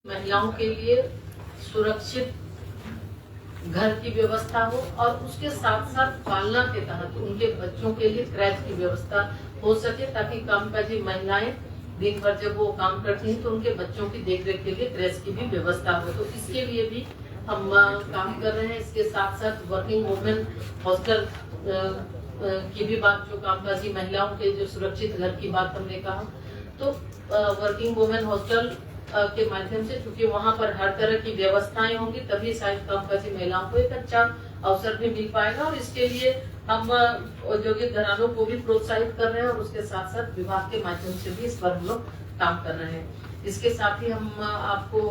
महिलाओं के लिए सुरक्षित घर की व्यवस्था हो और उसके साथ साथ पालना के तहत उनके बच्चों के लिए क्रैच की व्यवस्था हो सके, ताकि कामकाजी महिलाएं दिन भर जब वो काम करती हैं तो उनके बच्चों की देखरेख के लिए क्रैच की भी व्यवस्था हो। तो इसके लिए भी हम काम कर रहे हैं। इसके साथ साथ वर्किंग वुमेन हॉस्टल की भी बात, जो कामकाजी महिलाओं के जो सुरक्षित घर की बात हमने कहा, तो वर्किंग वुमेन हॉस्टल के माध्यम से, क्योंकि वहां पर हर तरह की व्यवस्थाएं होंगी, तभी शायद कामकाजी महिलाओं को एक अच्छा अवसर भी मिल पाएगा। और इसके लिए हम औद्योगिक घरानों को भी प्रोत्साहित कर रहे हैं और उसके साथ साथ विभाग के माध्यम से भी इस पर हम लोग काम कर रहे हैं। इसके साथ ही हम आपको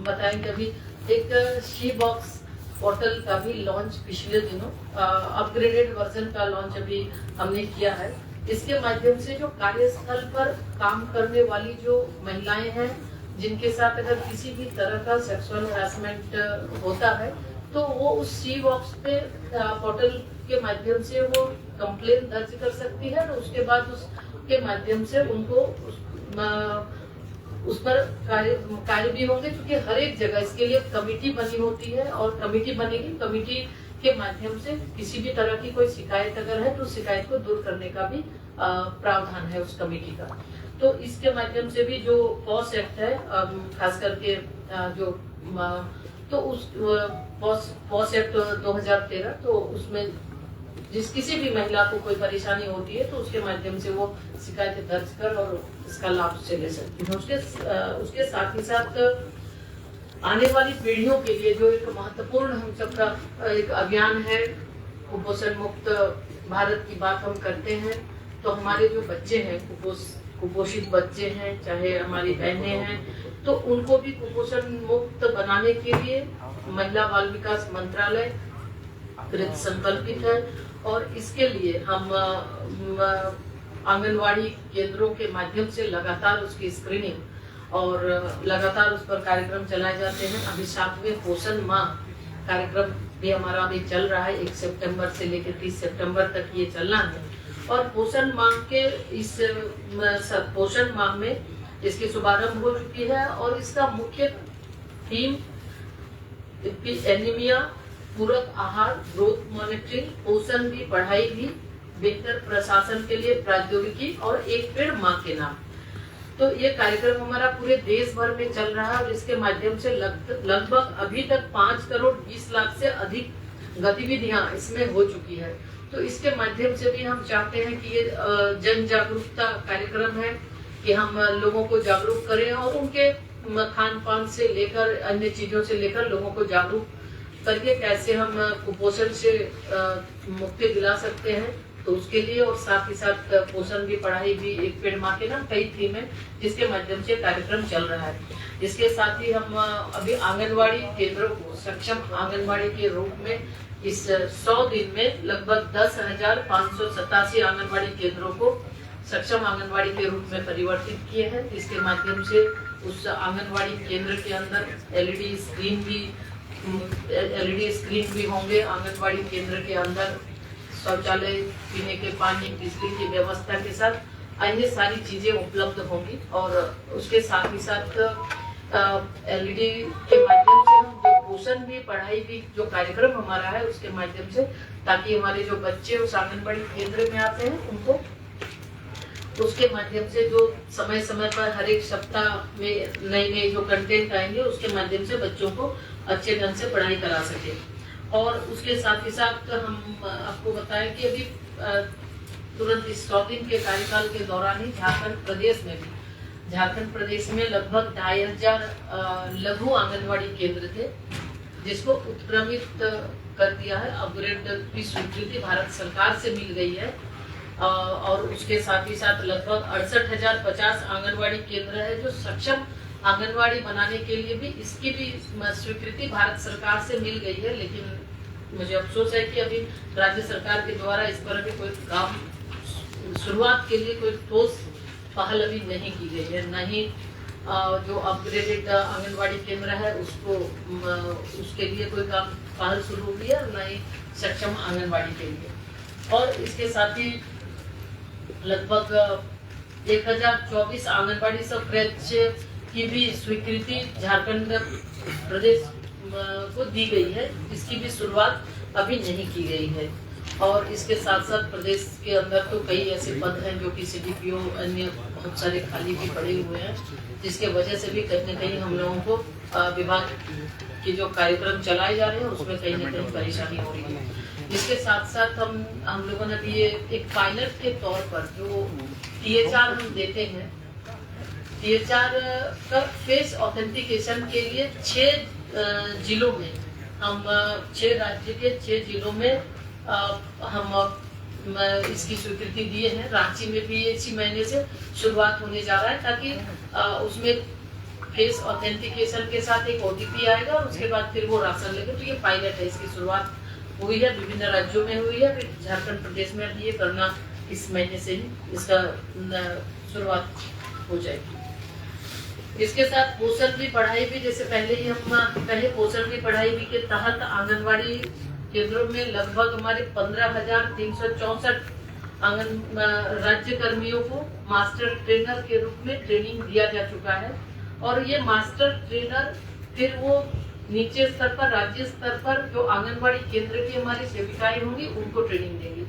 बताएंगे, अभी एक शी बॉक्स पोर्टल का भी लॉन्च पिछले दिनों अपग्रेडेड वर्जन का लॉन्च अभी हमने किया है। इसके माध्यम से जो कार्यस्थल पर काम करने वाली जो महिलाएं हैं, जिनके साथ अगर किसी भी तरह का सेक्सुअल हैरेसमेंट होता है, तो वो उस सी बॉक्स पे पोर्टल के माध्यम से वो कंप्लेन दर्ज कर सकती है और उसके बाद उसके माध्यम से उनको उस पर कार्य भी होंगे, क्योंकि हर एक जगह इसके लिए कमेटी बनी होती है और कमेटी बनेगी। कमेटी के माध्यम से किसी भी तरह की कोई शिकायत अगर है तो शिकायत को दूर करने का भी प्रावधान है उस कमेटी का। तो इसके माध्यम से भी जो पॉस एक्ट है, खास करके जो तो उस पॉस एक्ट 2013, तो उसमें किसी भी महिला को कोई परेशानी होती है तो उसके माध्यम से वो शिकायत दर्ज कर और इसका लाभ से ले सकती है। उसके साथ ही साथ आने वाली पीढ़ियों के लिए जो एक महत्वपूर्ण हम सबका एक अभियान है, कुपोषण मुक्त भारत की बात हम करते हैं, तो हमारे जो बच्चे हैं, कुपोषित बच्चे हैं, चाहे हमारी बहनें हैं, तो उनको भी कुपोषण मुक्त बनाने के लिए महिला बाल विकास मंत्रालय कृत संकल्पित है। और इसके लिए हम आंगनवाड़ी केंद्रों के माध्यम से लगातार उसकी स्क्रीनिंग और लगातार उस पर कार्यक्रम चलाए जाते हैं। अभी 7वें पोषण माह कार्यक्रम भी हमारा अभी चल रहा है, 1 सितंबर से लेकर 30 सितंबर तक ये चलना है। और पोषण माह के इस पोषण माह में इसकी शुभारंभ हो चुकी है और इसका मुख्य थीम एनीमिया, पूरक आहार, ग्रोथ मॉनिटरिंग, पोषण भी, पढ़ाई भी, बेहतर प्रशासन के लिए प्रौद्योगिकी और एक पेड़ माँ के नाम। तो ये कार्यक्रम हमारा पूरे देश भर में चल रहा है और इसके माध्यम से लगभग अभी तक 5 करोड़ 20 लाख से अधिक गतिविधियां इसमें हो चुकी है। तो इसके माध्यम से भी हम चाहते हैं कि ये जन जागरूकता कार्यक्रम है कि हम लोगों को जागरूक करें और उनके खान पान से लेकर अन्य चीजों से लेकर लोगों को जागरूक करके कैसे हम कुपोषण से मुक्ति दिला सकते हैं, तो उसके लिए। और साथ ही साथ पोषण भी, पढ़ाई भी, एक पेड़ माँ के नाम, कई थीम है जिसके माध्यम से कार्यक्रम चल रहा है। इसके साथ ही हम अभी आंगनवाड़ी केंद्रों को सक्षम आंगनवाड़ी के रूप में इस 100 दिन में लगभग 10,587 आंगनवाड़ी केंद्रों को सक्षम आंगनवाड़ी के रूप में परिवर्तित किए हैं। इसके माध्यम से उस आंगनवाड़ी केंद्र के अंदर एलईडी स्क्रीन भी होंगे। आंगनवाड़ी केंद्र के अंदर शौचालय, पीने के पानी, बिजली की व्यवस्था के साथ अन्य सारी चीजें उपलब्ध होंगी। और उसके साथ ही साथ एलईडी के माध्यम से हम जो पोषण भी, पढ़ाई भी, जो कार्यक्रम हमारा है उसके माध्यम से, ताकि हमारे जो बच्चे उस आंगनबाड़ी केंद्र में आते हैं उनको उसके माध्यम से जो समय समय पर हर एक सप्ताह में नए जो कंटेंट आएंगे उसके माध्यम से बच्चों को अच्छे ढंग से पढ़ाई करा सके। और उसके साथ ही साथ हम आपको बताएं कि अभी तुरंत इस 100 दिन के कार्यकाल के दौरान ही झारखंड प्रदेश में लगभग 2500 लघु आंगनवाड़ी केंद्र थे, जिसको उत्क्रमित कर दिया है। अपग्रेड की स्वीकृति भारत सरकार से मिल गई है। और उसके साथ ही साथ लगभग 68,050 आंगनवाड़ी केंद्र है जो सक्षम आंगनवाड़ी बनाने के लिए भी इसकी भी स्वीकृति भारत सरकार से मिल गई है। लेकिन मुझे अफसोस है कि अभी राज्य सरकार के द्वारा इस पर अभी कोई काम शुरुआत के लिए कोई ठोस पहल अभी नहीं की गई है। न ही जो अपग्रेडेड आंगनवाड़ी केंद्र है उसके लिए कोई काम पहल शुरू हुई है, न ही सक्षम आंगनवाड़ी के लिए। और इसके साथ ही लगभग 1024 आंगनबाड़ी सब क्रैच की भी स्वीकृति झारखंड प्रदेश को दी गई है, इसकी भी शुरुआत अभी नहीं की गई है। और इसके साथ साथ प्रदेश के अंदर तो कई ऐसे पद हैं जो कि CDPO अन्य बहुत सारे खाली भी पड़े हुए हैं, जिसके वजह से भी कहीं न कहीं हम लोगों को विभाग के जो कार्यक्रम चलाए जा रहे हैं उसमें कहीं न कहीं परेशानी हो रही है। इसके साथ साथ हम लोगों ने भी ये एक पायलट के तौर पर जो THR हम देते हैं, THR का फेस ऑथेंटिकेशन के लिए 6 जिलों में हम 6 राज्य के 6 जिलों में हम इसकी स्वीकृति दिए हैं। रांची में भी इसी महीने से शुरुआत होने जा रहा है, ताकि उसमें फेस ऑथेंटिकेशन के साथ एक OTP आएगा और उसके बाद फिर वो राशन लेंगे। तो ये पायलट है, इसकी शुरुआत हुई है, विभिन्न राज्यों में हुई है, फिर झारखंड प्रदेश में भी ये करना इस महीने से ही इसका शुरुआत हो जाएगी। इसके साथ पोषण की पढ़ाई भी, जैसे पहले ही हम कहे, पोषण की पढ़ाई भी के तहत आंगनवाड़ी केंद्रों में लगभग हमारे 15,364 राज्य कर्मियों को मास्टर ट्रेनर के रूप में ट्रेनिंग दिया जा चुका है। और ये मास्टर ट्रेनर फिर वो नीचे स्तर पर, राज्य स्तर पर जो आंगनवाड़ी केंद्र की हमारी सेविकाएं होंगी उनको ट्रेनिंग देंगी।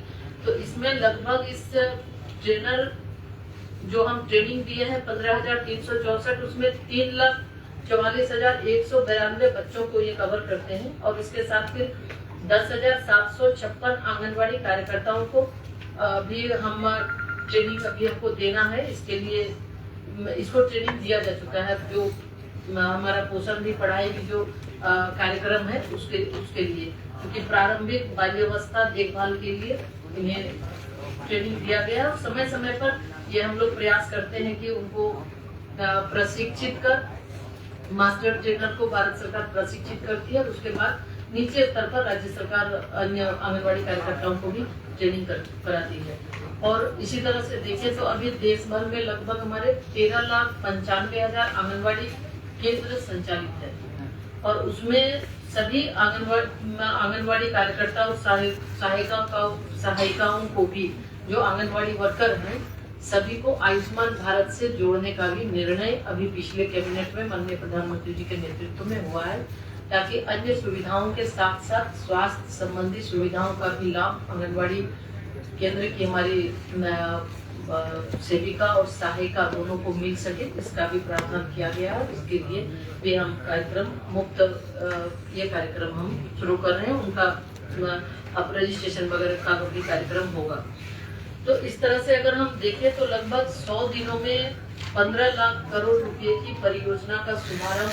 तो इसमें लगभग इस ट्रेनर जो हम ट्रेनिंग दिए हैं 15,364, उसमें 3,44,192 बच्चों को ये कवर करते हैं। और इसके साथ फिर 10,756 आंगनवाड़ी कार्यकर्ताओं को भी हम ट्रेनिंग अभी हमको देना है। इसके लिए इसको ट्रेनिंग दिया जा चुका है, जो हमारा पोषण भी पढ़ाई भी जो कार्यक्रम है उसके लिए, क्योंकि प्रारंभिक बाल्यावस्था देखभाल के लिए इन्हें ट्रेनिंग दिया गया। और समय समय पर ये हम लोग प्रयास करते हैं कि उनको प्रशिक्षित कर, मास्टर ट्रेनर को भारत सरकार प्रशिक्षित करती है और उसके बाद नीचे स्तर पर राज्य सरकार अन्य आंगनवाड़ी कार्यकर्ताओं को भी ट्रेनिंग कराती है। और इसी तरह से देखें तो अभी देश भर में लगभग हमारे 13,95,000 आंगनवाड़ी केंद्र संचालित है। और उसमें सभी आंगनवाड़ी कार्यकर्ता और सहायिकाओं को भी, जो आंगनवाड़ी वर्कर हैं, सभी को आयुष्मान भारत से जोड़ने का भी निर्णय अभी पिछले कैबिनेट में माननीय प्रधानमंत्री जी के नेतृत्व में हुआ है, ताकि अन्य सुविधाओं के साथ साथ स्वास्थ्य संबंधी सुविधाओं का भी लाभ आंगनवाड़ी केंद्र की हमारी सेविका और सहायिका दोनों को मिल सके, इसका भी प्रावधान किया गया है। इसके लिए भी हम कार्यक्रम मुफ्त ये कार्यक्रम हम शुरू कर रहे हैं, उनका अब रजिस्ट्रेशन वगैरह का भी कार्यक्रम होगा। तो इस तरह से अगर हम देखें तो लगभग 100 दिनों में 15 लाख करोड़ रुपए की परियोजना का शुभारंभ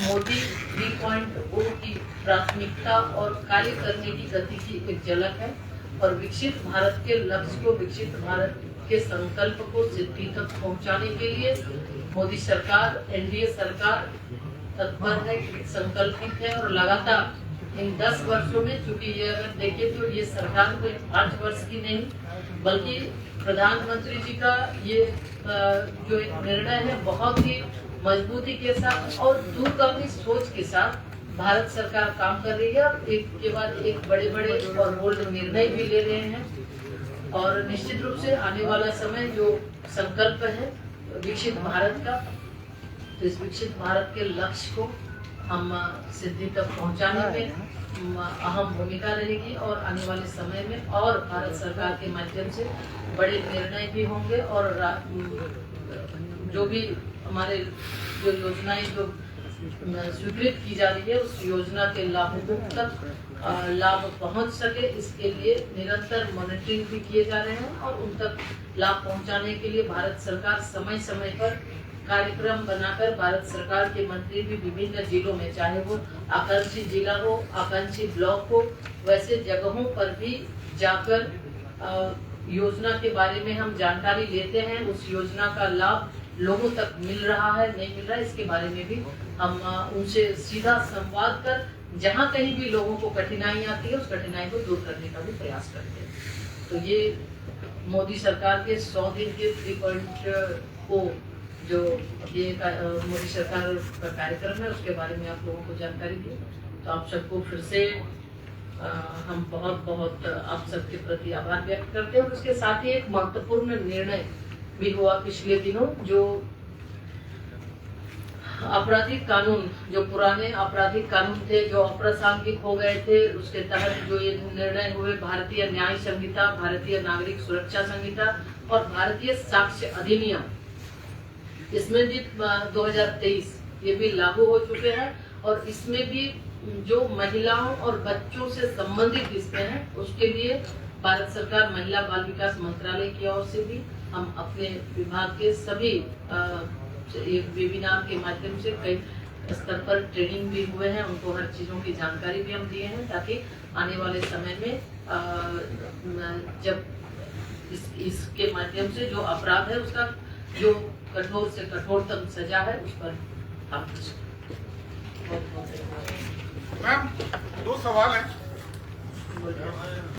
मोदी 3.0 की प्राथमिकता और कार्य करने की गति की एक झलक है। और विकसित भारत के लक्ष्य को, विकसित भारत के संकल्प को सिद्धि तक पहुंचाने के लिए मोदी सरकार, NDA सरकार तत्पर है, संकल्पित है। और लगातार इन 10 वर्षों में, चूंकि ये अगर देखें तो ये सरकार कोई 5 वर्ष की नहीं, बल्कि प्रधानमंत्री जी का ये जो एक निर्णय है, बहुत ही मजबूती के साथ और दूरगामी सोच के साथ भारत सरकार काम कर रही है। एक के बाद एक बड़े बड़े और बोल्ड निर्णय भी ले रहे हैं। और निश्चित रूप से आने वाला समय जो संकल्प है विकसित भारत का, तो इस विकसित भारत के लक्ष्य को हम सिद्धि तक पहुंचाने में अहम भूमिका रहेगी। और आने वाले समय में और भारत सरकार के माध्यम से बड़े निर्णय भी होंगे। और जो भी हमारे जो योजनाएं जो स्वीकृत की जा रही है, उस योजना के लाभुकों तक लाभ पहुंच सके, इसके लिए निरंतर मॉनिटरिंग भी किए जा रहे हैं। और उन तक लाभ पहुंचाने के लिए भारत सरकार समय समय पर कार्यक्रम बनाकर, भारत सरकार के मंत्री भी विभिन्न जिलों में, चाहे वो आकांक्षी जिला हो, आकांक्षी ब्लॉक हो, वैसे जगहों पर भी जाकर योजना के बारे में हम जानकारी लेते हैं। उस योजना का लाभ लोगों तक मिल रहा है, नहीं मिल रहा है, इसके बारे में भी हम उनसे सीधा संवाद कर, जहां कहीं भी लोगों को कठिनाई आती है, उस कठिनाई को दूर करने का भी प्रयास करते हैं। तो ये मोदी सरकार के 100 दिन के 3.0 जो ये मोदी सरकार का कार्यक्रम है, उसके बारे में आप लोगों को जानकारी दी। तो आप सबको फिर से हम बहुत बहुत आप सबके प्रति आभार व्यक्त करते हैं। और उसके साथ ही एक महत्वपूर्ण निर्णय भी हुआ पिछले दिनों, जो आपराधिक कानून, जो पुराने आपराधिक कानून थे जो अप्रासंगिक हो गए थे, उसके तहत जो ये निर्णय हुए, भारतीय न्याय संहिता, भारतीय नागरिक सुरक्षा संहिता और भारतीय साक्ष्य अधिनियम, इसमें भी 2023 ये भी लागू हो चुके हैं। और इसमें भी जो महिलाओं और बच्चों से संबंधित किस्में हैं, उसके लिए भारत सरकार महिला बाल विकास मंत्रालय की ओर से भी हम अपने विभाग के सभी एक वेबिनार के माध्यम से कई स्तर पर ट्रेनिंग भी हुए हैं, उनको हर चीजों की जानकारी भी हम दिए हैं, ताकि आने वाले समय में जब इसके माध्यम से जो अपराध है उसका जो कठोर से कठोरतम सजा है उस पर हम मैम 2 सवाल हैं।